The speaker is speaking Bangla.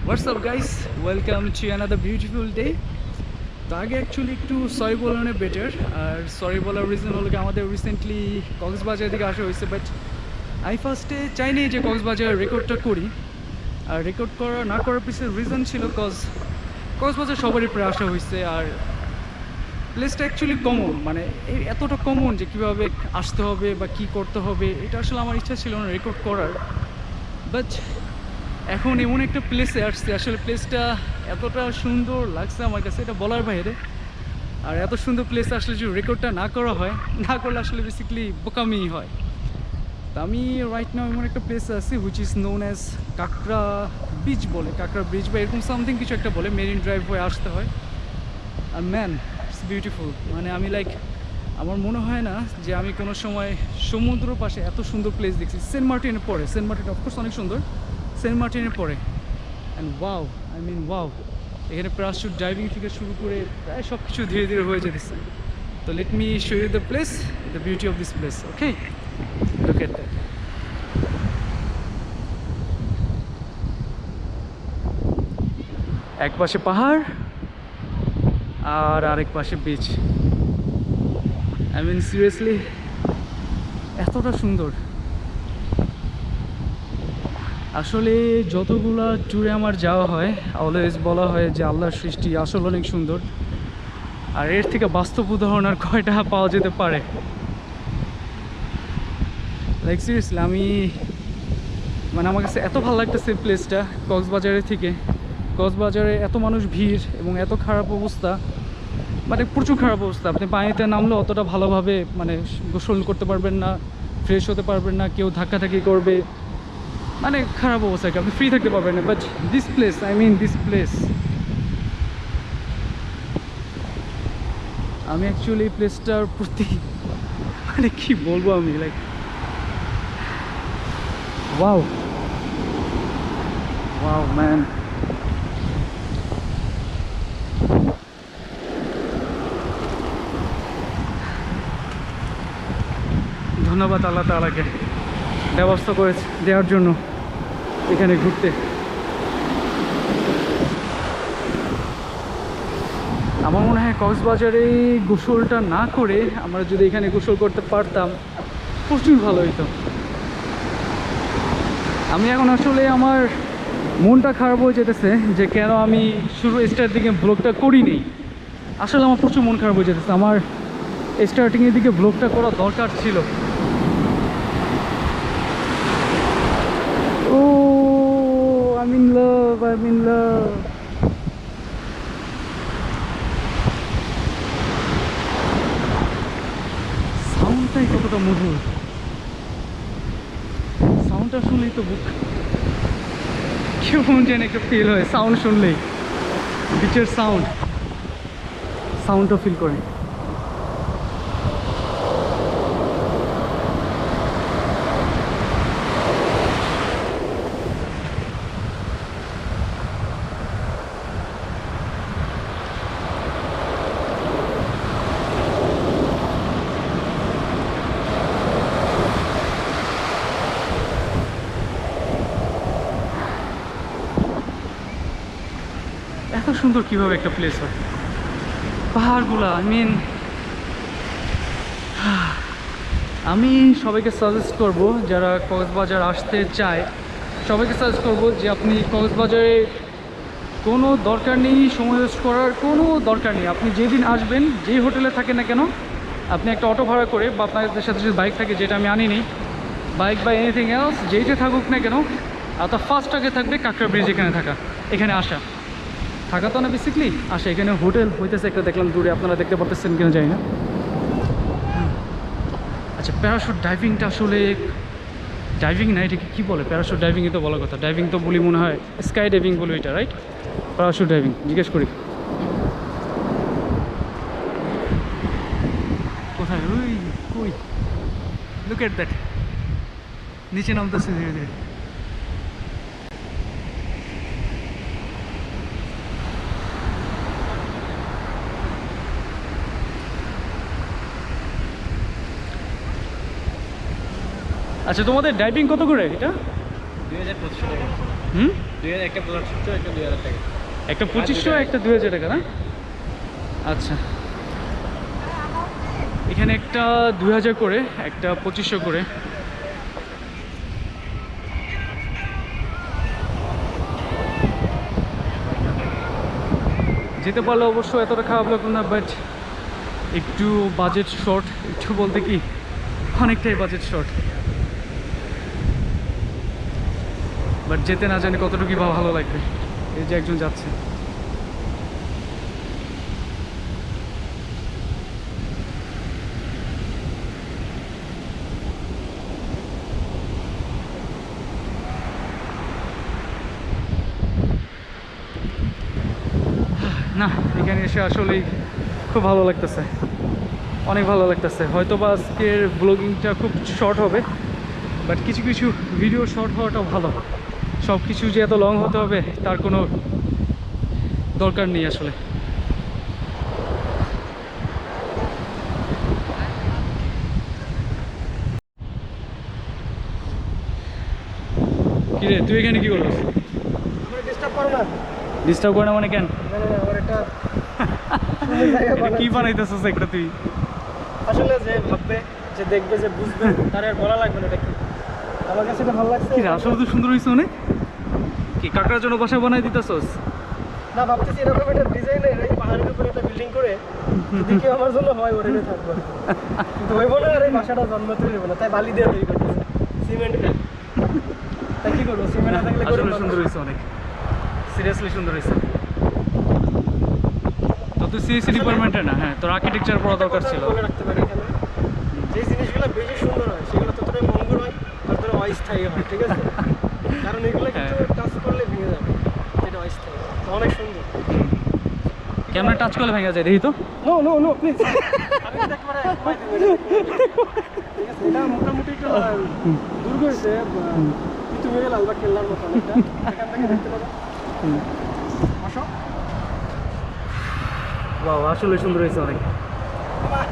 What's up guys? Welcome to another beautiful day. তো আগে অ্যাকচুয়ালি একটু সরি বলানো বেটার। আর সরি বলার রিজন হলো কি আমাদের রিসেন্টলি কক্সবাজার দিকে আসা হয়েছে, বাট আমি ফার্স্টে চাইনি যে কক্সবাজার রেকর্ডটা করি। আর রেকর্ড করা না করার পিছনে রিজন ছিল কক্সবাজার সবারই প্রায় আসা হয়েছে। আর প্লেসটা অ্যাকচুয়ালি কমন, মানে এতটা কমন যে কীভাবে আসতে হবে বা কী করতে হবে এটা আসলে আমার ইচ্ছা ছিল না রেকর্ড করার। বাট এখন এমন একটা প্লেসে আসছে, আসলে প্লেসটা এতটা সুন্দর লাগছে আমার কাছে, এটা বলার বাইরে। আর এত সুন্দর প্লেসে আসলে যদি রেকর্ডটা না করা হয়, না করলে আসলে বেসিক্যালি বোকামি হয়। তো আমি রাইট নাও এমন একটা প্লেসে আছি হুইচ ইজ নোন অ্যাজ কাঁকড়া বিচ বলে, কাঁকড়া ব্রিজ বা এরকম সামথিং কিছু একটা বলে। মেরিন ড্রাইভ হয়ে আসতে হয়। আর ম্যান, ইটস বিউটিফুল। মানে আমি আমার মনে হয় না যে আমি কোনো সময় সমুদ্র পাশে এত সুন্দর প্লেস দেখছি। সেন্ট মার্টিনের পরে, সেন্ট মার্টিন অফকোর্স অনেক সুন্দর, সেন্ট মার্টিনের পরে। অ্যান্ড ওয়াও, ওয়াও, এখানে প্যারাশুট ড্রাইভিং থেকে শুরু করে প্রায় সব কিছু ধীরে ধীরে হয়ে যেতেছে। তো let me show you the place, the beauty of this place. Okay, look at that. এক পাশে পাহাড় আর আরেক পাশে বিচ। সিরিয়াসলি এতটা সুন্দর। আসলে যতগুলা ট্যুরে আমার যাওয়া হয় অলওয়েজ বলা হয় যে আল্লাহর সৃষ্টি আসলে অনেক সুন্দর। আর এর থেকে বাস্তব উদাহরণ আর কয়টা পাওয়া যেতে পারে? সিরিয়াসলি আমার কাছে এত ভালো লাগতেছে প্লেসটা কক্সবাজারের থেকে। কক্সবাজারে এত মানুষ ভিড় এবং এত খারাপ অবস্থা, প্রচুর খারাপ অবস্থা। আপনি পানিতে নামলে অতটা ভালোভাবে গোসল করতে পারবেন না, ফ্রেশ হতে পারবেন না, কেউ ধাক্কাধাক্কি করবে, খারাপ অবস্থা, আপনি ফ্রি থাকতে পারবেন না। But this place, this place, আমি অ্যাকচুয়ালি এই প্লেসটার প্রতি কি বলবো, আমি ওয়াও ওয়াও ম্যান। ধন্যবাদ আল্লাহ তাআলাকে ব্যবস্থা করে দেওয়ার জন্য এখানে ঘুরতে। আমার মনে হয় কক্সবাজারে গোসলটা না করে আমরা যদি এখানে গোসল করতে পারতাম প্রচুর ভালো হতো। আমি এখন আসলে আমার মনটা খারাপ হয়ে যেতেছে যে কেন আমি শুরু স্টার্ট দিকে ব্লগটা করিনি। আসলে আমার প্রচুর মন খারাপ হয়ে যেতেছে। আমার স্টার্টিংয়ের দিকে ব্লগটা করা দরকার ছিল। ও আই মিন লাভ, সাউন্ডটাই কতটা মধুর। সাউন্ডটা শুনলেই তো বুক কেমন যেন একটা ফিল হয় সাউন্ড শুনলেই। বিচের সাউন্ডও ফিল করে। এত সুন্দর কিভাবে একটা প্লেস হয়, পাহাড়গুলা। আমি সবাইকে সাজেস্ট করব যারা কক্সবাজার আসতে চায়, সবাইকে সাজেস্ট করব যে আপনি কক্সবাজারে কোনো দরকার নেই সময় ওয়েস্ট করার, কোনো দরকার নেই। আপনি যেদিন আসবেন, যেই হোটেলে থাকেন না কেন, আপনি একটা অটো ভাড়া করে বা আপনাদের সাথে যদি বাইক থাকে, যেটা আমি আনিনি, বাইক বা এনিথিং এলস যেইটা থাকুক না কেন, আপনার ফার্স্ট আগে থাকবে কাঁকড়া ব্রিজ এখানে আসা। থাকা তো না বেসিকলি আসে। এখানে হোটেল হইতেছে একটা, দেখলাম দূরে, আপনারা দেখতে পারতেছেন কিনা জানি না। আচ্ছা, প্যারাশুট ডাইভিংটা আসলে ডাইভিং না, এটাকে কী বলে? প্যারাশুট ডাইভিংই তো বলার কথা। ডাইভিং তো বলি মনে হয় স্কাই ডাইভিং বলি এটা, রাইট? প্যারাশুট ডাইভিং জিজ্ঞেস করি কোথায়? ওই কই, লুক এট দ্যাট, নিচে নামতেছে ধীরে ধীরে। আচ্ছা, তোমাদের ডাইভিং কত করে এটা? 2500 টাকা। হুম, 2000 একটা 2500 একটা 2000 টাকা। একটা 2500 একটা 2000 টাকা না? আচ্ছা, এখানে একটা 2000 করে, একটা 2500 করে। যেতে পারলে অবশ্য এতটা খারাপ লাগলো না, বাট একটু বাজেট শর্ট, একটু বলতে কি অনেকটাই বাজেট শর্ট। বাট যেতে না জানি কতটুকু বা ভালো লাগবে। এই যে একজন যাচ্ছে। না, এখানে এসে আসলেই খুব ভালো লাগতেছে, অনেক ভালো লাগতেছে। হয়তো বা আজকের ব্লগিংটা খুব শর্ট হবে, বাট কিছু কিছু ভিডিও শর্ট হওয়াটাও ভালো। সব কিছু যে এত লং হতে হবে তার কোনো দরকার নেই আসলে। কিরে, তুই এখানে কি করছিস? ডিস্টার্ব করো না। ডিস্টার্ব করে না মানে কেন? আমার এটা এটা কি বানাইতেছিস একটা তুই? আসলে যে ভাববে, যে দেখবে, যে বুঝবে, তার আর বলা লাগবে না এটা কি। আমার কাছে এটা ভালো লাগছে। কি রে, আসলে তো সুন্দর হয়েছে অনেক। কি কাকার জন্য বাসা বানাই দিতেছস? না, ভাবতেছি এরকম একটা ডিজাইনের এই পাহাড়ের উপরে একটা বিল্ডিং করে যদি কেউ আমার জন্য হয় ওরে থাকবো, কিন্তু হইব না। আর এই বাসাটা জন্ম তৈরি হইব না, তাই বালি দিয়ে তৈরি করতেছে, সিমেন্ট দিয়ে। তাই কি করবো, সিমেন্ট না থাকলে করে আসলে সুন্দর হয়েছে অনেক, সিরিয়াসলি সুন্দর হয়েছে। তো তুই সিএসসি ডিপার্টমেন্টে না? হ্যাঁ, তোর আর্কিটেকচার পড়া দরকার ছিল। বলে রাখতে পারি এখানে, যে জিনিসগুলো বেশি সুন্দর হয় সেগুলো ততটাই মঙ্গল হয় আর ততটা অস্থায়ী হয়, ঠিক আছে? কারণ এগুলো কিন্তু টাচ করলে ভেঙে যাবে, যেটা অস্থায়ী। তো অনেক সুন্দর। ক্যামেরা টাচ করলে ভেঙে যায়, দেখি তো। নো নো নো প্লিজ, আমি কিন্তু একবারে কমাই দিব এটা। ঠিক আছে, এটা মোটামুটি একটা দূর করেছে তুমি লালবাগ কেল্লার মতো অনেকটা, এখান থেকে দেখতে পাবো। আসো। বাহ, আসলে সুন্দর হয়েছে অনেক। বাহ।